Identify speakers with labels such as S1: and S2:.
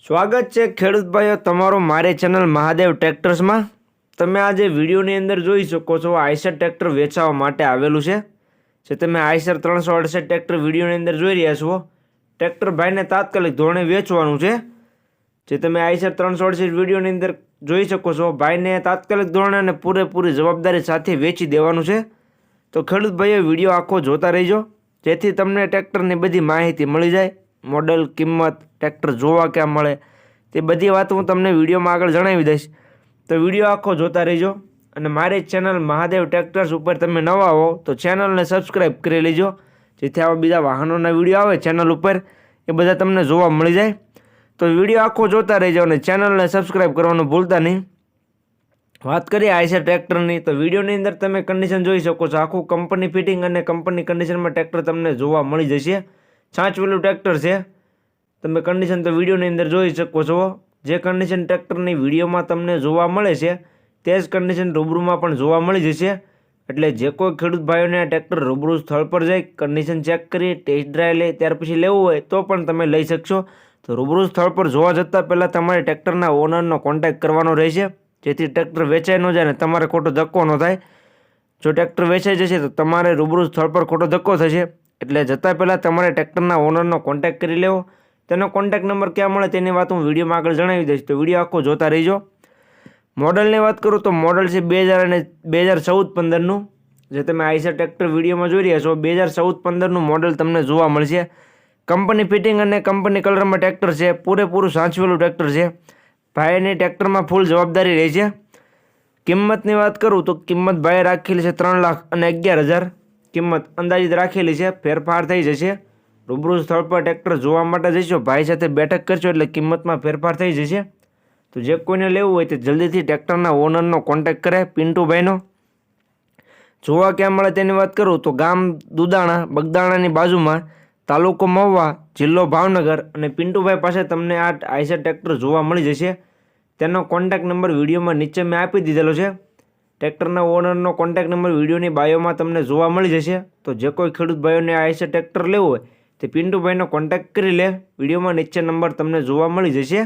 S1: સ્વાગત છે ખેડૂત ભાઈઓ તમારો મારી ચેનલ મહાદેવ ટ્રેક્ટર્સમાં। તમે આજે વિડીયોની અંદર જોઈ શકો છો આઈસર ટ્રેક્ટર વેચવા માટે આવેલું છે। જે તમે આઈસર 368 ટ્રેક્ટર વિડીયોની અંદર જોઈ રહ્યા છો, ટ્રેક્ટર ભાઈને તાત્કાલિક ધોરણે વેચવાનું છે। જે તમે આઈસર 368 વિડીયોની અંદર જોઈ શકો છો, ભાઈને તાત્કાલિક ધોરણે અને પૂરેપૂરી જવાબદારી સાથે વેચી દેવાનું છે। તો ખેડૂત ભાઈઓ વિડીયો આખો જોતા રહેજો, જેથી તમને ટ્રેક્ટરની બધી માહિતી મળી જાય। મોડલ, કિંમત, ટ્રેક્ટર જોવા ક્યાં મળે તે બધી વાત હું તમને વિડીયોમાં આગળ જણાવી દઈશ। તો વિડીયો આખો જોતા રહેજો અને મારી ચેનલ મહાદેવ ટ્રેક્ટર્સ ઉપર તમે નવા હો તો ચેનલને સબસ્ક્રાઈબ કરી લેજો, જેથી આવા બીજા વાહનોના વિડીયો આવે ચેનલ ઉપર એ બધા તમને જોવા મળી જાય। તો વિડીયો આખો જોતા રહેજો અને ચેનલને સબસ્ક્રાઈબ કરવાનું ભૂલતા નહીં। વાત કરીએ આઈસર ટ્રેક્ટરની, તો વિડીયોની અંદર તમે કન્ડિશન જોઈ શકો છો। આખું કંપની ફિટિંગ અને કંપની કન્ડિશનમાં ટ્રેક્ટર તમને જોવા મળી જશે। છાંચવેલું ટ્રેક્ટર છે, તમે કન્ડિશન તો વિડીયોની અંદર જોઈ શકો છો। જે કન્ડિશન ટ્રેક્ટરની વિડીયોમાં તમને જોવા મળે છે તે જ કન્ડિશન રૂબરૂમાં પણ જોવા મળી જશે। એટલે જે કોઈ ખેડૂત ભાઈઓને આ ટ્રેક્ટર રૂબરૂ સ્થળ પર જઈ કન્ડિશન ચેક કરી ટેસ્ટ ડ્રાઈવ લે ત્યાર પછી લેવું હોય તો પણ તમે લઈ શકશો। તો રૂબરૂ સ્થળ પર જોવા જતાં પહેલાં તમારે ટ્રેક્ટરના ઓનરનો કોન્ટેક્ટ કરવાનો રહેશે, જેથી ટ્રેક્ટર વેચાઈ ન જાય ને તમારે ખોટો ધક્કો ન થાય। જો ટ્રેક્ટર વેચાઈ જશે તો તમારે રૂબરૂ સ્થળ પર ખોટો ધક્કો થશે। એટલે જતાં પહેલાં તમારે ટ્રેક્ટરના ઓનરનો કોન્ટેક્ટ કરી લેવો। તેનો કોન્ટેક્ટ નંબર ક્યાં મળે તેની વાત હું વિડીયોમાં આગળ જણાવી દઈશ, તો વિડીયો આખો જોતા રહીજો। મોડલની વાત કરું તો મોડલ છે 2000 અને 2014-15નું। જે તમે આઈસર ટ્રેક્ટર વિડીયોમાં જોઈ રહ્યા છો, 2014-15નું મોડલ તમને જોવા મળશે। કંપની ફિટિંગ અને કંપની કલરમાં ટ્રેક્ટર છે, પૂરેપૂરું સાચવેલું ટ્રેક્ટર છે। ભાઈની ટ્રેક્ટરમાં ફૂલ જવાબદારી રહે છે। કિંમતની વાત કરું તો કિંમત ભાઈએ રાખેલી છે 3,11,000 કિંમત અંદાજિત રાખેલી છે, ફેરફાર થઈ જશે। રૂબરૂ સ્થળ પર ટ્રેક્ટર જોવા માટે જઈશો, ભાઈ સાથે બેઠક કરશો એટલે કિંમતમાં ફેરફાર થઈ જશે। તો જે કોઈને લેવું હોય તે જલ્દીથી ટ્રેક્ટરના ઓનરનો કોન્ટેક્ટ કરે, પિન્ટુભાઈનો। જોવા ક્યાં મળે તેની વાત કરું તો ગામ દુદાણા, બગદાણાની બાજુમાં, તાલુકો મહુવા, જિલ્લો ભાવનગર અને પિન્ટુભાઈ પાસે તમને આ આઈસર ટ્રેક્ટર જોવા મળી જશે। તેનો કોન્ટેક્ટ નંબર વિડીયોમાં નીચે મેં આપી દીધેલો છે। ટ્રેક્ટરના ઓનરનો કોન્ટેક્ટ નંબર વિડીયોની બાયોમાં તમને જોવા મળી જશે। તો જે કોઈ ખેડૂત ભાઈઓને આઈસર ટ્રેક્ટર લેવું હોય તે પિન્ટુભાઈનો કોન્ટેક્ટ કરી લે, વિડીયોમાં નીચે નંબર તમને જોવા મળી જશે।